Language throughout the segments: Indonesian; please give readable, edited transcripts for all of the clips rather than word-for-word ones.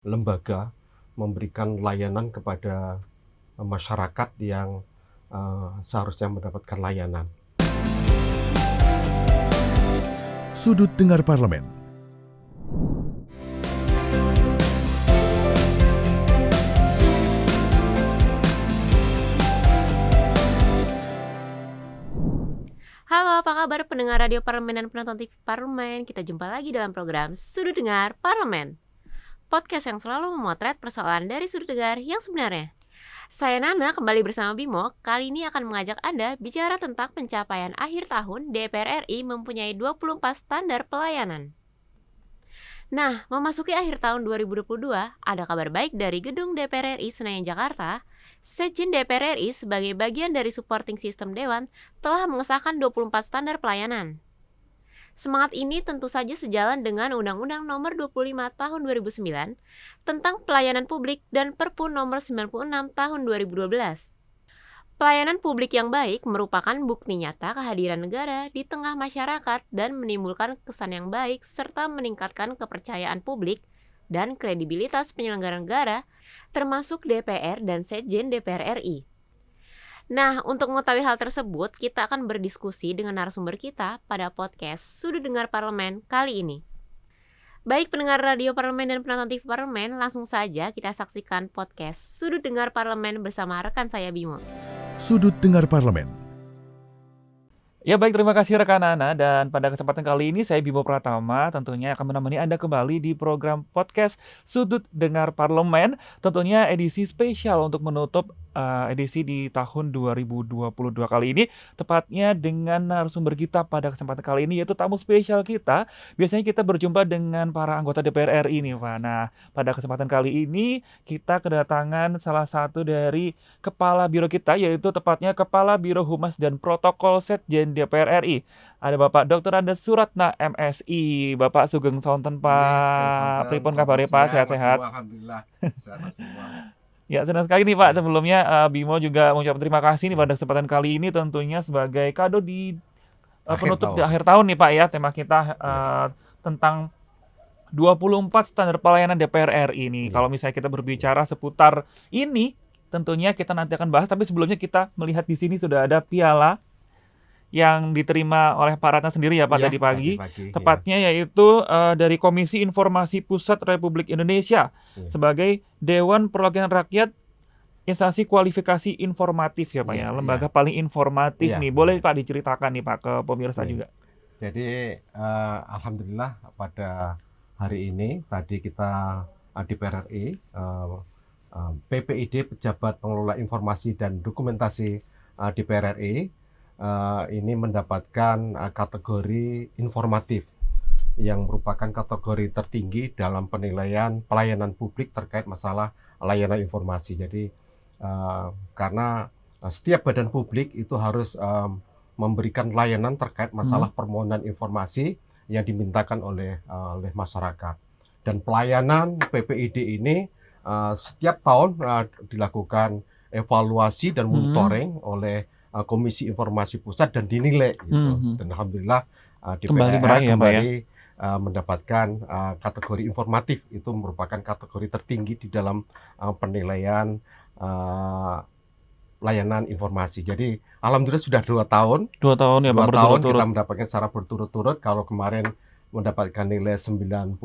lembaga memberikan layanan kepada masyarakat yang seharusnya mendapatkan layanan. Sudut Dengar Parlemen. Halo, apa kabar pendengar radio Parlemen dan penonton TV Parlemen? Kita jumpa lagi dalam program Sudut Dengar Parlemen, podcast yang selalu memotret persoalan dari sudut dengar yang sebenarnya. Saya Nana kembali bersama Bimo. Kali ini akan mengajak Anda bicara tentang pencapaian akhir tahun DPR RI mempunyai 24 standar pelayanan. Nah, memasuki akhir tahun 2022, ada kabar baik dari gedung DPR RI Senayan Jakarta. Sekjen DPR RI sebagai bagian dari supporting sistem Dewan telah mengesahkan 24 standar pelayanan. Semangat ini tentu saja sejalan dengan Undang-Undang Nomor 25 Tahun 2009 tentang Pelayanan Publik dan Perpu Nomor 96 Tahun 2012. Pelayanan publik yang baik merupakan bukti nyata kehadiran negara di tengah masyarakat dan menimbulkan kesan yang baik serta meningkatkan kepercayaan publik dan kredibilitas penyelenggara negara, termasuk DPR dan Sekjen DPR RI. Nah, untuk mengetahui hal tersebut, kita akan berdiskusi dengan narasumber kita pada podcast Sudut Dengar Parlemen kali ini. Baik pendengar radio Parlemen dan penonton TV Parlemen, langsung saja kita saksikan podcast Sudut Dengar Parlemen bersama rekan saya Bimo. Sudut Dengar Parlemen. Ya baik, terima kasih rekan Nana, dan pada kesempatan kali ini saya Bimo Pratama tentunya akan menemani Anda kembali di program podcast Sudut Dengar Parlemen, tentunya edisi spesial untuk menutup edisi di tahun 2022 kali ini, tepatnya dengan narasumber kita pada kesempatan kali ini yaitu tamu spesial kita. Biasanya kita berjumpa dengan para anggota DPR RI nih Pak. Nah, pada kesempatan kali ini kita kedatangan salah satu dari kepala biro kita, yaitu tepatnya Kepala Biro Humas dan Protokol Sekjen DPR RI. Ada Bapak Dr. Andes Suratna MSI. Bapak Sugeng Sonten Pak. Pripun kabarnya Pak? Sehat-sehat? Alhamdulillah, sehat semua. Ya, senang sekali nih Pak. Sebelumnya Bimo juga mengucapkan terima kasih nih pada kesempatan kali ini, tentunya sebagai kado di penutup di akhir tahun nih Pak ya. Tema kita tentang 24 standar pelayanan DPR RI ini. Kalau misalnya kita berbicara seputar ini, tentunya kita nanti akan bahas, tapi sebelumnya kita melihat di sini sudah ada piala yang diterima oleh Pak Ratna sendiri ya Pak tadi pagi. Tepatnya yaitu dari Komisi Informasi Pusat Republik Indonesia sebagai Dewan Perwakilan Rakyat Instansi Kualifikasi Informatif ya Pak ya. Lembaga paling informatif nih. Boleh Pak diceritakan nih Pak ke pemirsa juga. Jadi alhamdulillah pada hari ini tadi kita DPR RI, PPID Pejabat Pengelola Informasi dan Dokumentasi DPR RI ini mendapatkan kategori informatif yang merupakan kategori tertinggi dalam penilaian pelayanan publik terkait masalah layanan informasi. Jadi karena setiap badan publik itu harus memberikan layanan terkait masalah permohonan informasi yang dimintakan oleh masyarakat. Dan pelayanan PPID ini setiap tahun dilakukan evaluasi dan monitoring oleh Komisi Informasi Pusat dan dinilai gitu. Dan alhamdulillah DPR kembali mendapatkan kategori informatif. Itu merupakan kategori tertinggi di dalam penilaian layanan informasi. Jadi alhamdulillah sudah 2 tahun. 2 tahun ya Pak, 2 tahun berturut-turut. kita mendapatkan secara berturut-turut. Kalau kemarin mendapatkan nilai 95,6.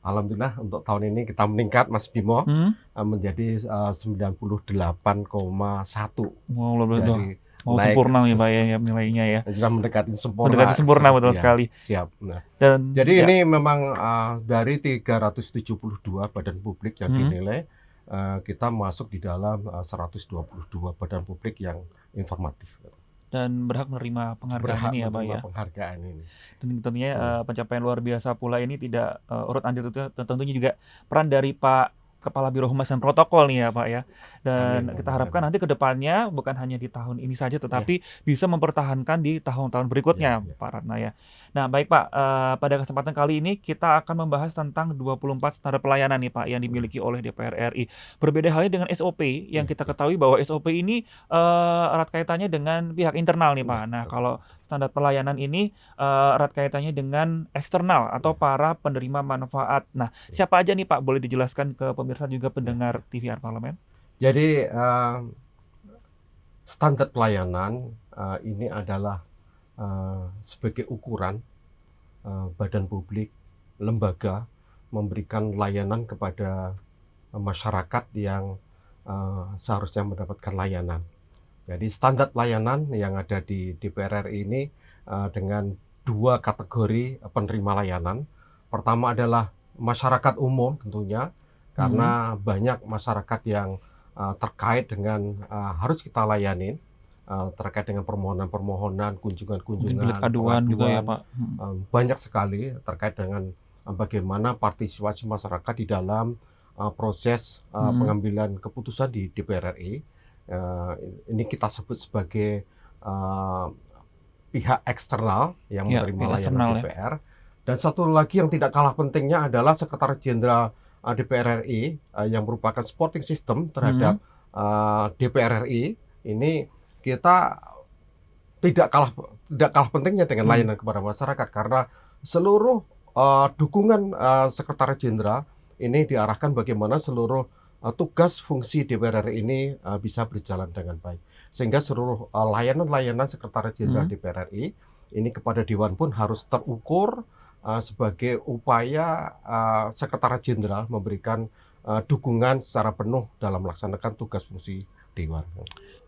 Alhamdulillah untuk tahun ini kita meningkat Mas Bimo menjadi 98,1. Jadi mau sempurna nih Pak ya nilainya ya. Sudah mendekati sempurna. Mendekati sempurna betul sekali. Siap. Nah, Dan jadi ini memang dari 372 badan publik yang dinilai, kita masuk di dalam 122 badan publik yang informatif. Dan berhak menerima penghargaan ini ya Pak ya. Penghargaan ini. Dan tentunya pencapaian luar biasa pula ini tidak urut andil, tentunya juga peran dari Pak Kepala Biro Humas dan Protokol nih ya Pak ya. Dan kita harapkan nanti ke depannya bukan hanya di tahun ini saja, tetapi bisa mempertahankan di tahun-tahun berikutnya Pak Ratna ya. Nah, baik Pak, pada kesempatan kali ini kita akan membahas tentang 24 standar pelayanan nih Pak yang dimiliki oleh DPR RI. Berbeda halnya dengan SOP yang Ya, kita ketahui bahwa SOP ini erat kaitannya dengan pihak internal nih Pak. ya, Nah, betul. kalau standar pelayanan ini erat kaitannya dengan eksternal atau Ya, para penerima manfaat. Nah, ya, siapa aja nih Pak? Boleh dijelaskan ke pemirsa juga ya. pendengar TVR Parlemen? Jadi standar pelayanan ini adalah sebagai ukuran badan publik, lembaga memberikan layanan kepada masyarakat yang seharusnya mendapatkan layanan. Jadi standar pelayanan yang ada di DPR RI ini dengan dua kategori penerima layanan. Pertama adalah masyarakat umum tentunya, Hmm, karena banyak masyarakat yang terkait dengan harus kita layanin, terkait dengan permohonan-permohonan, mungkin bilik kunjungan, aduan juga ya pengaduan, Pak. banyak sekali terkait dengan bagaimana partisipasi masyarakat di dalam proses Hmm, pengambilan keputusan di DPR RI. Eh, ini kita sebut sebagai eh, pihak eksternal yang ya, menerima pihak layanan eksternal ya. DPR. Dan satu lagi yang tidak kalah pentingnya adalah Sekretaris Jenderal DPR RI yang merupakan supporting system Hmm, terhadap DPR RI. Ini kita tidak kalah pentingnya dengan hmm. layanan kepada masyarakat, karena seluruh dukungan Sekretaris Jenderal ini diarahkan bagaimana seluruh tugas fungsi DPR RI ini bisa berjalan dengan baik, sehingga seluruh layanan-layanan Sekretaris Jenderal Hmm. DPR RI ini kepada Dewan pun harus terukur sebagai upaya Sekretaris Jenderal memberikan dukungan secara penuh dalam melaksanakan tugas fungsi Dewan.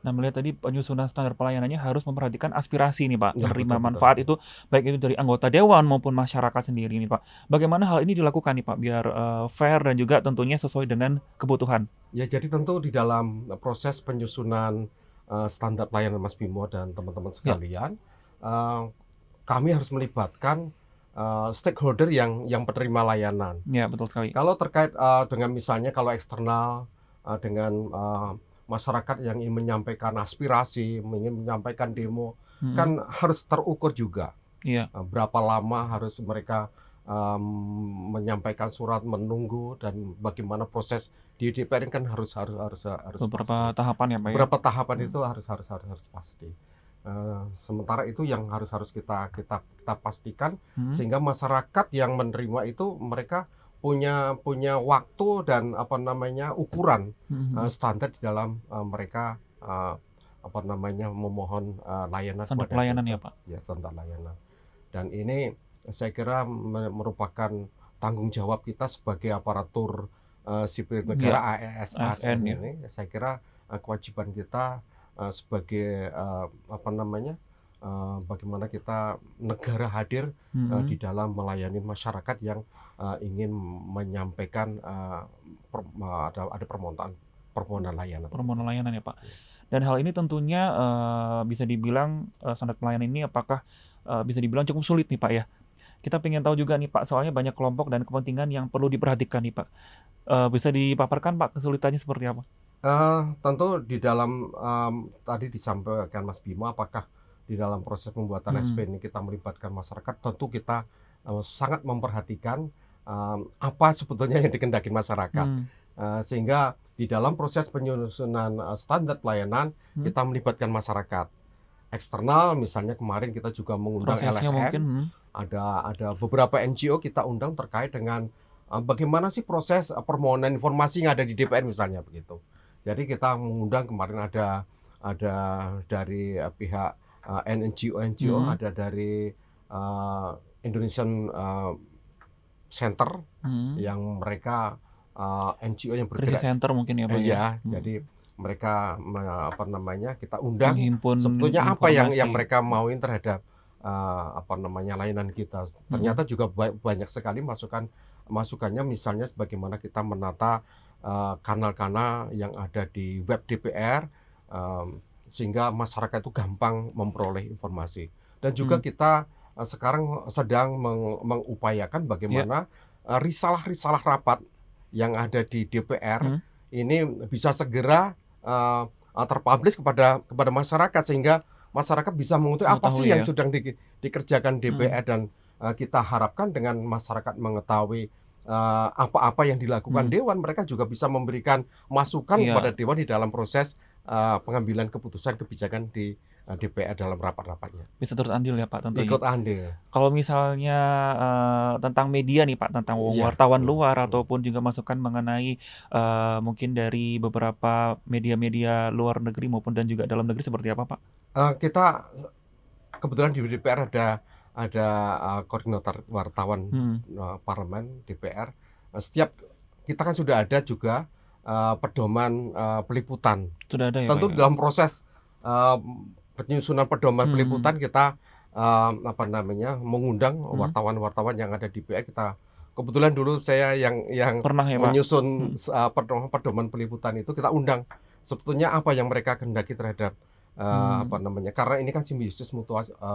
Nah, melihat tadi penyusunan standar pelayanannya harus memperhatikan aspirasi nih Pak, Ya, penerima betul, betul, manfaat betul. itu, baik itu dari anggota dewan maupun masyarakat sendiri nih Pak. Bagaimana hal ini dilakukan nih Pak, biar fair dan juga tentunya sesuai dengan kebutuhan? Ya, jadi tentu di dalam proses penyusunan standar pelayanan Mas Bimo dan teman-teman Ya, sekalian, eee, kami harus melibatkan stakeholder yang penerima layanan. ya betul sekali. Kalau terkait dengan misalnya kalau eksternal dengan masyarakat yang ingin menyampaikan aspirasi, ingin menyampaikan demo, Mhm, kan harus terukur juga. iya, Berapa lama harus mereka menyampaikan surat, menunggu, dan bagaimana proses di DPR ini kan harus beberapa pasti. tahapan ya Pak ya? Beberapa tahapan Mhm, itu harus pasti. Sementara itu yang harus kita kita kita pastikan mhm, sehingga masyarakat yang menerima itu mereka punya punya waktu dan apa namanya ukuran mhm, mhm. standar di dalam mereka apa namanya memohon layanan Standar kepada pelayanan ya Pak? ya standar layanan. Dan ini saya kira merupakan tanggung jawab kita sebagai aparatur sipil negara Ya, ASN ASN ya. ini. Saya kira kewajiban kita sebagai apa namanya bagaimana kita negara hadir di Mhm, dalam melayani masyarakat yang ingin menyampaikan ada permohonan permohonan layanan. permohonan layanan ya Pak. Dan hal ini tentunya bisa dibilang standar pelayanan ini apakah bisa dibilang cukup sulit nih Pak ya? Kita pengen tahu juga nih Pak, soalnya banyak kelompok dan kepentingan yang perlu diperhatikan nih Pak. Bisa dipaparkan Pak kesulitannya seperti apa? Tentu di dalam tadi disampaikan Mas Bimo, apakah di dalam proses pembuatan Mhm, SP ini kita melibatkan masyarakat, tentu kita sangat memperhatikan apa sebetulnya yang dikehendaki masyarakat. mmm, Sehingga di dalam proses penyusunan standar pelayanan mhm, kita melibatkan masyarakat. Eksternal misalnya kemarin kita juga mengundang prosesnya LSM, mungkin, ada beberapa NGO kita undang terkait dengan bagaimana sih proses permohonan informasi yang ada di DPR misalnya begitu. Jadi kita mengundang kemarin ada dari pihak NGO, mhm, ada dari Indonesian Center mhm, yang mereka NGO yang krisis bergerak. center mungkin ya Pak ya? Iya, Mhm, jadi mereka apa namanya kita undang menghimpun sebetulnya apa yang informasi, mereka mauin terhadap apa namanya layanan kita. mhm, Ternyata juga banyak sekali masukannya, misalnya bagaimana kita menata kanal-kanal yang ada di web DPR sehingga masyarakat itu gampang memperoleh informasi. Dan juga mmm, kita sekarang sedang mengupayakan iya, bagaimana risalah-risalah rapat yang ada di DPR mhm, ini bisa segera terpublish kepada masyarakat, sehingga masyarakat bisa mengetahui apa sih Mengetahui yang ya. sedang dikerjakan DPR dan kita harapkan dengan masyarakat mengetahui apa-apa yang dilakukan Dewan, mereka juga bisa memberikan masukan kepada Iya, Dewan di dalam proses pengambilan keputusan kebijakan di DPR dalam rapat-rapatnya. bisa turut andil ya Pak tentunya. Ikut andil. Kalau misalnya tentang media nih Pak, tentang Iya. wartawan luar ataupun juga masukan mengenai mungkin dari beberapa media-media luar negeri maupun dan juga dalam negeri seperti apa Pak? Kita kebetulan di DPR ada koordinator wartawan parlemen DPR. Setiap kita kan sudah ada juga pedoman peliputan. Sudah ada ya Tentu Pak ya? dalam proses penyusunan pedoman peliputan kita mengundang wartawan-wartawan yang ada di DPR. Kebetulan dulu saya yang Pernah ya Pak? menyusun pedoman peliputan itu, kita undang sebetulnya apa yang mereka kehendaki terhadap karena ini kan simbiosis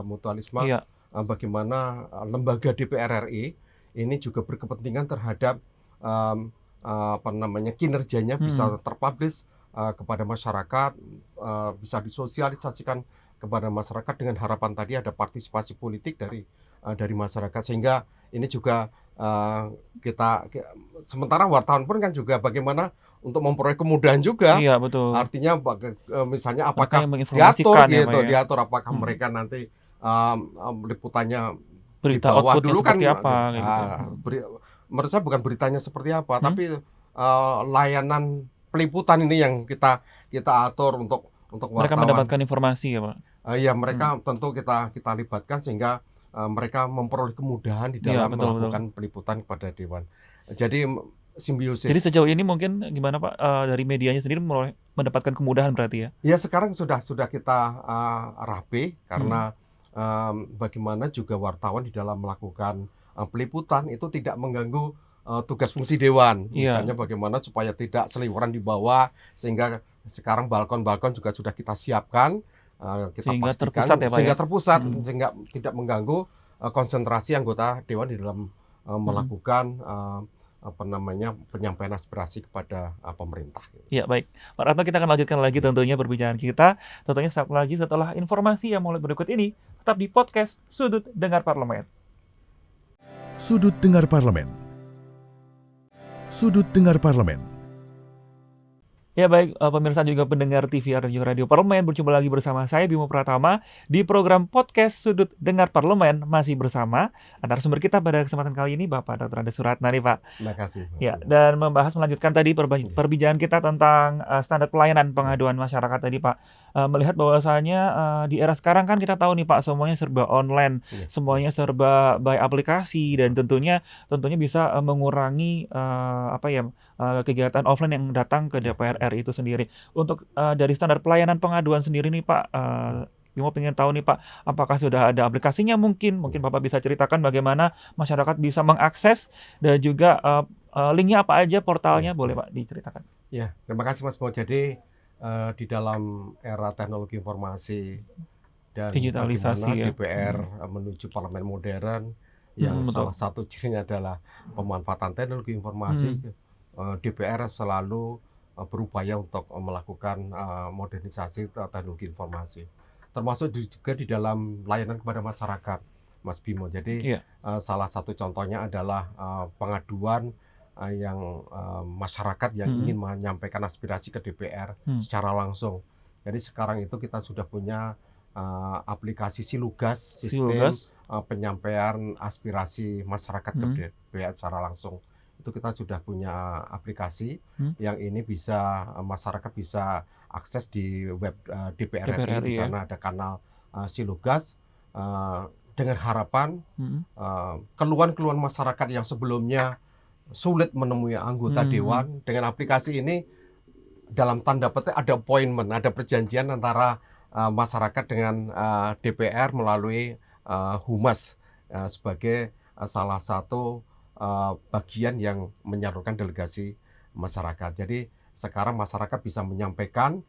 mutualisme. Iya, Bagaimana lembaga DPR RI ini juga berkepentingan terhadap kinerjanya bisa terpublish kepada masyarakat, bisa disosialisasikan kepada masyarakat dengan harapan tadi ada partisipasi politik dari masyarakat, sehingga ini juga kita sementara wartawan pun kan juga bagaimana untuk memperoleh kemudahan juga. iya betul. Artinya misalnya Mereka apakah yang diatur menginformasikan ya Pak gitu, ya? diatur apakah mereka nanti liputannya di Berita bawah outputnya dulu kan. seperti apa kayak gitu. Menurut saya bukan beritanya seperti apa, tapi layanan peliputan ini yang kita atur untuk Mereka wartawan. mendapatkan informasi ya Pak? Ya mereka tentu kita libatkan sehingga mereka memperoleh kemudahan di Iya, dalam betul, melakukan peliputan kepada Dewan. Jadi simbiosis. Jadi sejauh ini mungkin gimana Pak, dari medianya sendiri mulai mendapatkan kemudahan berarti ya? Ya sekarang sudah kita rapi karena bagaimana juga wartawan di dalam melakukan peliputan itu tidak mengganggu tugas fungsi Dewan. Iya. Misalnya bagaimana supaya tidak seliweran di bawah, sehingga sekarang balkon-balkon juga sudah kita siapkan, kita Sehingga pastikan terpusat ya, Pak, sehingga ya? terpusat, sehingga tidak mengganggu konsentrasi anggota Dewan di dalam melakukan penyampaian aspirasi kepada pemerintah. Iya, baik. Pak Ratno, kita akan lanjutkan lagi tentunya perbincangan kita. Tentunya setelah informasi yang mulai berikut ini, tetap di podcast Sudut Dengar Parlemen. Sudut Dengar Parlemen. Sudut Dengar Parlemen. Ya baik, pemirsa juga pendengar TV Radio Parlemen, berjumpa lagi bersama saya Bimo Pratama di program podcast Sudut Dengar Parlemen, masih bersama narasumber kita pada kesempatan kali ini Bapak Dr. Andes Suratna nih Pak. Terima kasih. Ya, dan melanjutkan tadi perbincangan kita tentang standar pelayanan pengaduan masyarakat tadi Pak. Melihat bahwasanya di era sekarang kan kita tahu nih Pak, semuanya serba online, semuanya serba by aplikasi, dan tentunya bisa mengurangi kegiatan offline yang datang ke DPR RI itu sendiri. Untuk dari standar pelayanan pengaduan sendiri nih Pak, Bimo pengen tahu nih Pak, apakah sudah ada aplikasinya mungkin Bapak bisa ceritakan bagaimana masyarakat bisa mengakses, dan juga linknya apa aja, portalnya boleh Pak diceritakan. Ya, terima kasih Mas Mo. Jadi di dalam era teknologi informasi dan Digitalisasi bagaimana ya. DPR menuju parlemen modern yang Betul. salah satu cirinya adalah pemanfaatan teknologi informasi, DPR selalu berupaya untuk melakukan modernisasi teknologi informasi, termasuk juga di dalam layanan kepada masyarakat, Mas Bimo. Jadi salah satu contohnya adalah pengaduan yang masyarakat yang ingin menyampaikan aspirasi ke DPR secara langsung. Jadi sekarang itu kita sudah punya aplikasi Silugas, sistem penyampaian aspirasi masyarakat ke DPR secara langsung. Itu kita sudah punya aplikasi yang ini bisa masyarakat bisa akses di web DPR RI. Di sana ada kanal Silugas, dengan harapan keluhan-keluhan masyarakat yang sebelumnya sulit menemui anggota Dewan, dengan aplikasi ini dalam tanda petik ada appointment, ada perjanjian antara masyarakat dengan DPR melalui Humas sebagai salah satu bagian yang menyalurkan delegasi masyarakat. Jadi sekarang masyarakat bisa menyampaikan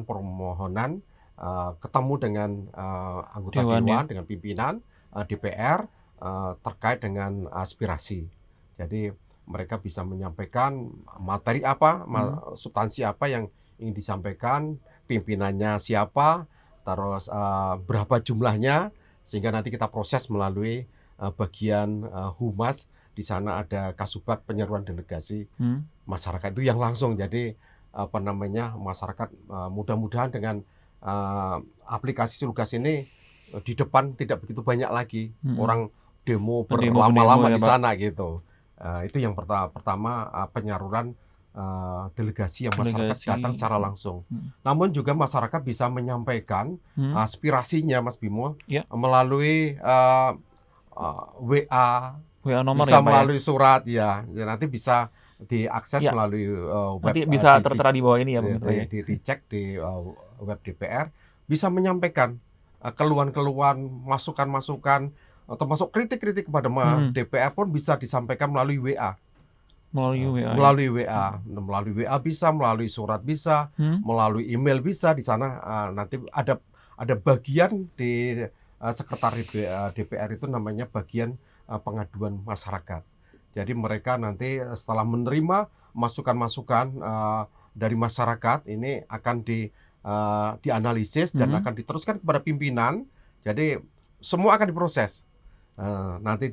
permohonan, ketemu dengan anggota Dewan, dengan pimpinan DPR terkait dengan aspirasi. Jadi mereka bisa menyampaikan materi apa, substansi apa yang ingin disampaikan, pimpinannya siapa, terus berapa jumlahnya, sehingga nanti kita proses melalui bagian humas. Di sana ada Kasubag penyeruan delegasi masyarakat itu yang langsung. Jadi masyarakat mudah-mudahan dengan aplikasi Sulgas ini di depan tidak begitu banyak lagi orang demo berlama-lama ya, di Pak. sana gitu. Itu yang pertama penyaluran delegasi yang masyarakat Delegasi. datang secara langsung. Namun juga masyarakat bisa menyampaikan aspirasinya, Mas Bimo, Ya. melalui WA, WA nomor bisa ya, Pak, ya? melalui surat ya. Nanti bisa diakses Ya. melalui web. Nanti bisa tertera di bawah ini ya, Bung Mitra, ya? Dicek di web DPR, bisa menyampaikan keluhan-keluhan, masukan-masukan, termasuk kritik-kritik kepada DPR pun bisa disampaikan melalui WA. Melalui WA. Ya? Melalui WA bisa, melalui surat bisa, melalui email bisa. Di sana nanti ada bagian di sekretariat DPR itu namanya bagian pengaduan masyarakat. Jadi mereka nanti setelah menerima masukan-masukan dari masyarakat ini akan dianalisis dan akan diteruskan kepada pimpinan. Jadi semua akan diproses. Nanti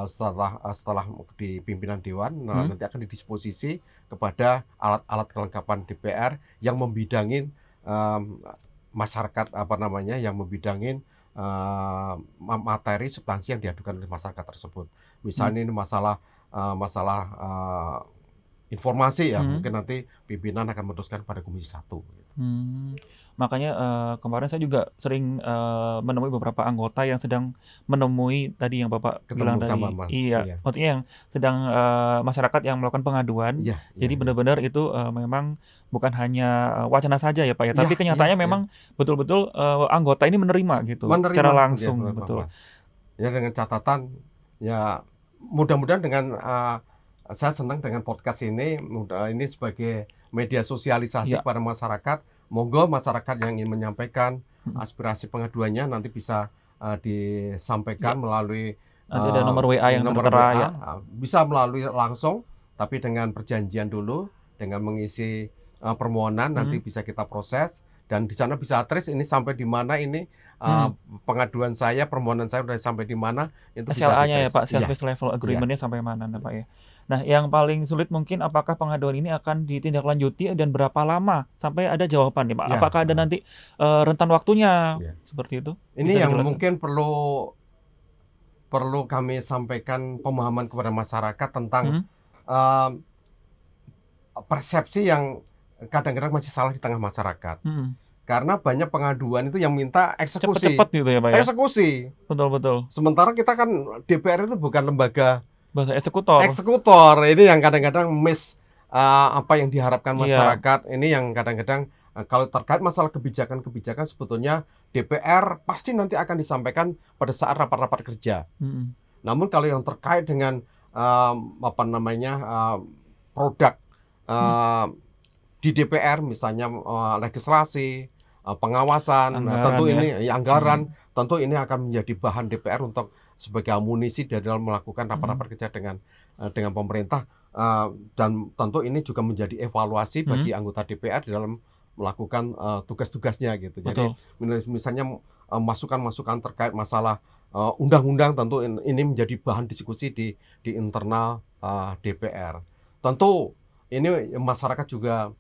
setelah di pimpinan dewan nanti akan didisposisi kepada alat-alat kelengkapan DPR yang membidangin masyarakat yang membidangin materi substansi yang diadukan oleh masyarakat tersebut. Misalnya ini masalah informasi ya, mungkin nanti pimpinan akan meneruskan pada Komisi 1. Makanya kemarin saya juga sering menemui beberapa anggota yang sedang menemui tadi yang Bapak bilang tadi. Iya, maksudnya yang sedang masyarakat yang melakukan pengaduan. Jadi benar-benar itu memang bukan hanya wacana saja ya Pak ya, tapi kenyataannya memang betul-betul anggota ini menerima gitu, secara langsung. Betul. Ya, dengan catatan ya mudah-mudahan dengan saya senang dengan podcast ini sebagai media sosialisasi kepada masyarakat. Monggo masyarakat yang ingin menyampaikan aspirasi pengaduannya nanti bisa disampaikan melalui ada nomor WA yang tertera ya. Bisa melalui langsung, tapi dengan perjanjian dulu, dengan mengisi permohonan nanti bisa kita proses dan di sana bisa trace ini sampai di mana ini pengaduan saya, permohonan saya sudah sampai di mana, itu bisa SLA-nya ya Pak, Service Level Agreement-nya sampai mana Pak ya. Nah, yang paling sulit mungkin apakah pengaduan ini akan ditindaklanjuti dan berapa lama sampai ada jawaban nih Pak? Apakah ada nanti rentan waktunya seperti itu? Ini yang mungkin perlu kami sampaikan pemahaman kepada masyarakat tentang persepsi yang kadang-kadang masih salah di tengah masyarakat. Karena banyak pengaduan itu yang minta eksekusi. Cepat-cepat gitu ya Pak ya? Eksekusi. Betul-betul. Sementara kita kan DPR itu bukan lembaga bahasa eksekutor. Ini yang kadang-kadang apa yang diharapkan masyarakat. Ini yang kadang-kadang kalau terkait masalah kebijakan-kebijakan sebetulnya DPR pasti nanti akan disampaikan pada saat rapat-rapat kerja. Namun kalau yang terkait dengan produk di DPR misalnya legislasi, pengawasan, tentu ini anggaran, tentu ini akan menjadi bahan DPR untuk sebagai amunisi dalam melakukan rapat-rapat kerja dengan pemerintah, dan tentu ini juga menjadi evaluasi bagi anggota DPR dalam melakukan tugas-tugasnya gitu. Jadi misalnya masukan-masukan terkait masalah undang-undang, tentu ini menjadi bahan diskusi di internal DPR. Tentu ini masyarakat juga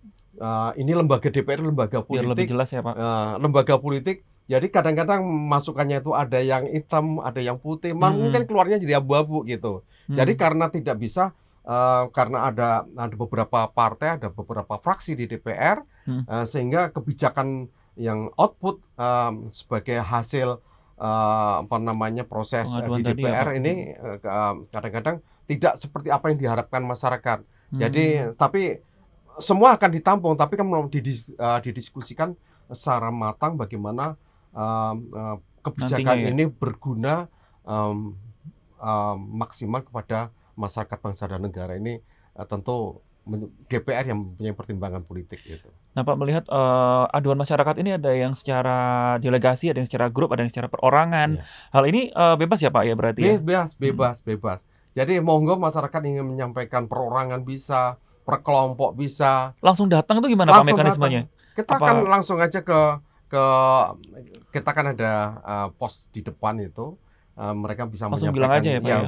ini lembaga DPR, lembaga politik. Biar lebih jelas ya Pak. Lembaga politik. Jadi kadang-kadang masukannya itu ada yang hitam, ada yang putih, mungkin keluarnya jadi abu-abu gitu. Jadi karena tidak bisa, karena ada beberapa partai, ada beberapa fraksi di DPR, sehingga kebijakan yang output sebagai hasil proses di DPR ini kadang-kadang tidak seperti apa yang diharapkan masyarakat. Jadi tapi semua akan ditampung, tapi kan didiskusikan secara matang bagaimana kebijakan ini berguna maksimal kepada masyarakat bangsa dan negara ini. Tentu DPR yang mempunyai pertimbangan politik itu. Nah Pak, melihat aduan masyarakat ini ada yang secara delegasi, ada yang secara grup, ada yang secara perorangan. Hal ini bebas ya Pak ya berarti? Bebas. Jadi monggo masyarakat ingin menyampaikan perorangan bisa, per kelompok bisa. Langsung datang tuh gimana Pak Langsung mekanismenya? Kita Apa- akan langsung aja ke kita kan ada pos di depan itu. Mereka bisa Langsung bilang menyampaikan aja ya, Pak, ya?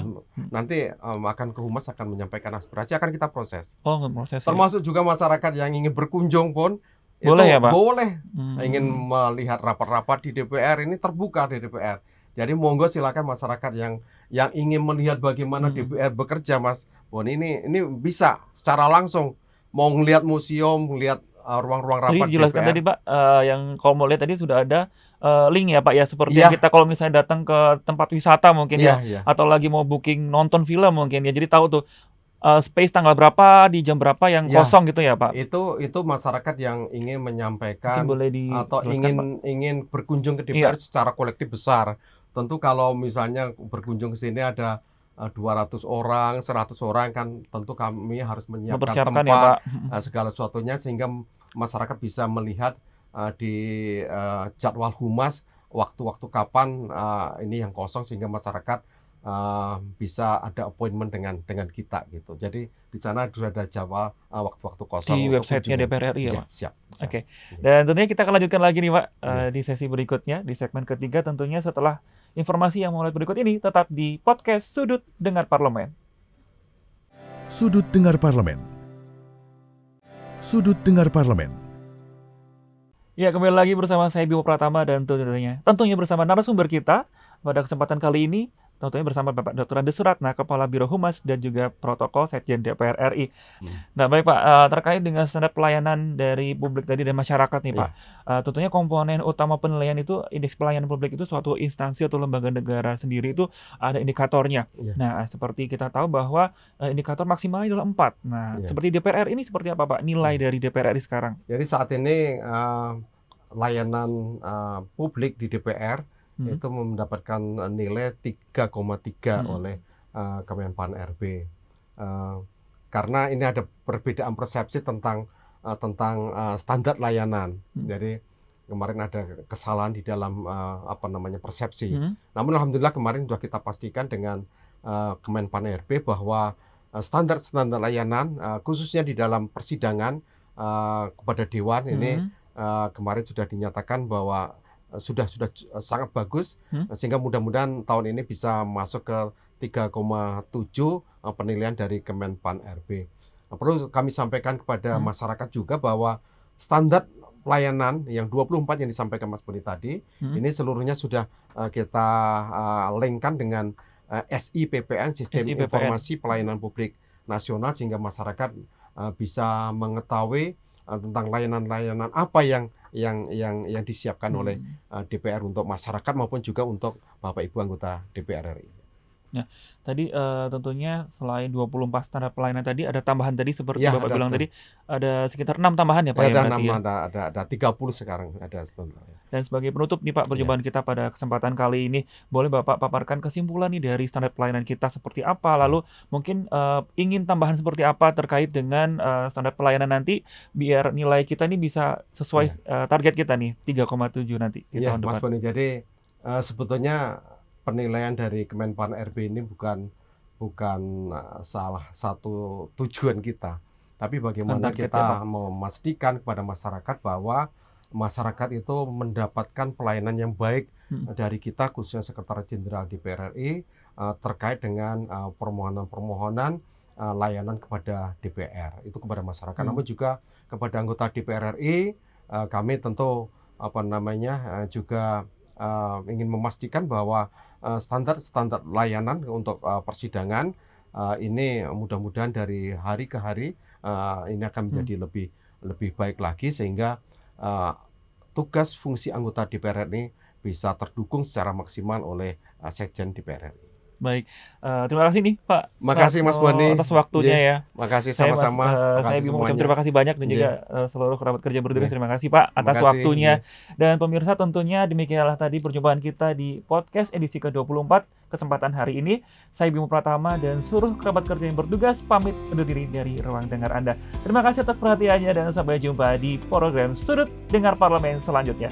nanti akan ke humas akan menyampaikan aspirasi, akan kita proses. Oh, proses ya. Termasuk juga masyarakat yang ingin berkunjung pun Boleh itu ya, Pak? boleh. Hmm. Ingin melihat rapat-rapat di DPR, ini terbuka di DPR. Jadi monggo silakan masyarakat yang ingin melihat bagaimana DPR bekerja, Mas Boni, ini bisa secara langsung mau ngelihat museum, ngelihat ruang-ruang Tadi rapat dijelaskan DPR. tadi Pak, yang kalau mau lihat tadi sudah ada link ya Pak ya, seperti Iya. yang kita kalau misalnya datang ke tempat wisata mungkin ya, Iya. atau lagi mau booking nonton film mungkin ya, jadi tahu tuh space tanggal berapa di jam berapa yang Ya. kosong gitu ya Pak. Itu masyarakat yang ingin Mungkin menyampaikan boleh atau dijelaskan, Pak. ingin berkunjung ke DPR secara kolektif besar. Tentu kalau misalnya berkunjung ke sini ada 200 orang, 100 orang, kan tentu kami harus menyiapkan Mempersiapkan tempat, ya Pak. segala sesuatunya sehingga masyarakat bisa melihat di jadwal humas waktu-waktu kapan ini yang kosong, sehingga masyarakat bisa ada appointment dengan kita gitu. Jadi di sana sudah ada jadwal waktu-waktu kosong Di untuk website-nya kunjungan. DPR RI ya Pak. Siap. Oke. Dan tentunya kita akan lanjutkan lagi nih Pak Iya. di sesi berikutnya, di segmen ketiga tentunya setelah informasi yang mulai berikut ini, tetap di podcast Sudut Dengar Parlemen. Sudut Dengar Parlemen. Sudut Dengar Parlemen. Ya, kembali lagi bersama saya Bimo Pratama dan tentunya bersama narasumber kita pada kesempatan kali ini, tentunya bersama Bapak Dr. Andes Suratna, Kepala Biro Humas dan juga Protokol Sekjen DPR RI. Nah, baik Pak, terkait dengan standar pelayanan dari publik tadi dan masyarakat nih Pak, tentunya komponen utama penilaian itu indeks pelayanan publik itu suatu instansi atau lembaga negara sendiri itu ada indikatornya. Iya. Nah, seperti kita tahu bahwa indikator maksimalnya adalah 4. Nah, Iya. seperti DPR RI ini seperti apa Pak nilai dari DPR RI sekarang? Jadi saat ini layanan publik di DPR itu mendapatkan nilai 3,3 oleh Kemenpan RB. Karena ini ada perbedaan persepsi tentang standar layanan. Jadi kemarin ada kesalahan di dalam persepsi. Namun alhamdulillah kemarin sudah kita pastikan dengan Kemenpan RB bahwa standar layanan khususnya di dalam persidangan kepada dewan ini kemarin sudah dinyatakan bahwa sudah sangat bagus, sehingga mudah-mudahan tahun ini bisa masuk ke 3,7 penilaian dari Kemenpan RB. Perlu kami sampaikan kepada masyarakat juga bahwa standar pelayanan yang 24 yang disampaikan Mas Boni tadi, ini seluruhnya sudah kita linkkan dengan SIPPN, Sistem Informasi Pelayanan Publik Nasional, sehingga masyarakat bisa mengetahui tentang layanan-layanan apa yang disiapkan oleh DPR untuk masyarakat maupun juga untuk Bapak Ibu anggota DPR RI. Nah, tadi tentunya selain 24 standar pelayanan tadi ada tambahan tadi seperti Bapak bilang tadi ada sekitar 6 tambahan ya Pak ya berarti ya. Ada 30 sekarang ada standar. Dan sebagai penutup nih Pak perjumpaan kita pada kesempatan kali ini, boleh Bapak paparkan kesimpulan nih dari standar pelayanan kita seperti apa, lalu mungkin ingin tambahan seperti apa terkait dengan standar pelayanan nanti biar nilai kita nih bisa sesuai target kita nih 3,7 nanti di tahun depan. Mas Boni, jadi sebetulnya penilaian dari Kemenpan RB ini bukan salah satu tujuan kita, tapi bagaimana kita memastikan kepada masyarakat bahwa masyarakat itu mendapatkan pelayanan yang baik dari kita, khususnya Sekretariat Jenderal DPR RI terkait dengan permohonan-permohonan layanan kepada DPR itu kepada masyarakat, namun juga kepada anggota DPR RI. Kami tentu juga ingin memastikan bahwa standar layanan untuk persidangan ini mudah-mudahan dari hari ke hari ini akan menjadi lebih baik lagi, sehingga tugas fungsi anggota DPR RI bisa terdukung secara maksimal oleh Sekjen DPR RI. Baik, terima kasih nih Pak. Makasih Mas Boni atas waktunya ya. Makasih sama-sama. Saya mengucapkan terima kasih banyak dan juga seluruh kerabat kerja bertugas. Terima kasih Pak atas Makasih. waktunya. Dan pemirsa, tentunya demikianlah tadi perjumpaan kita di podcast edisi ke-24 kesempatan hari ini. Saya Bimo Pratama dan seluruh kerabat kerja yang bertugas pamit undur diri dari ruang dengar Anda. Terima kasih atas perhatiannya dan sampai jumpa di program Sudut Dengar Parlemen selanjutnya.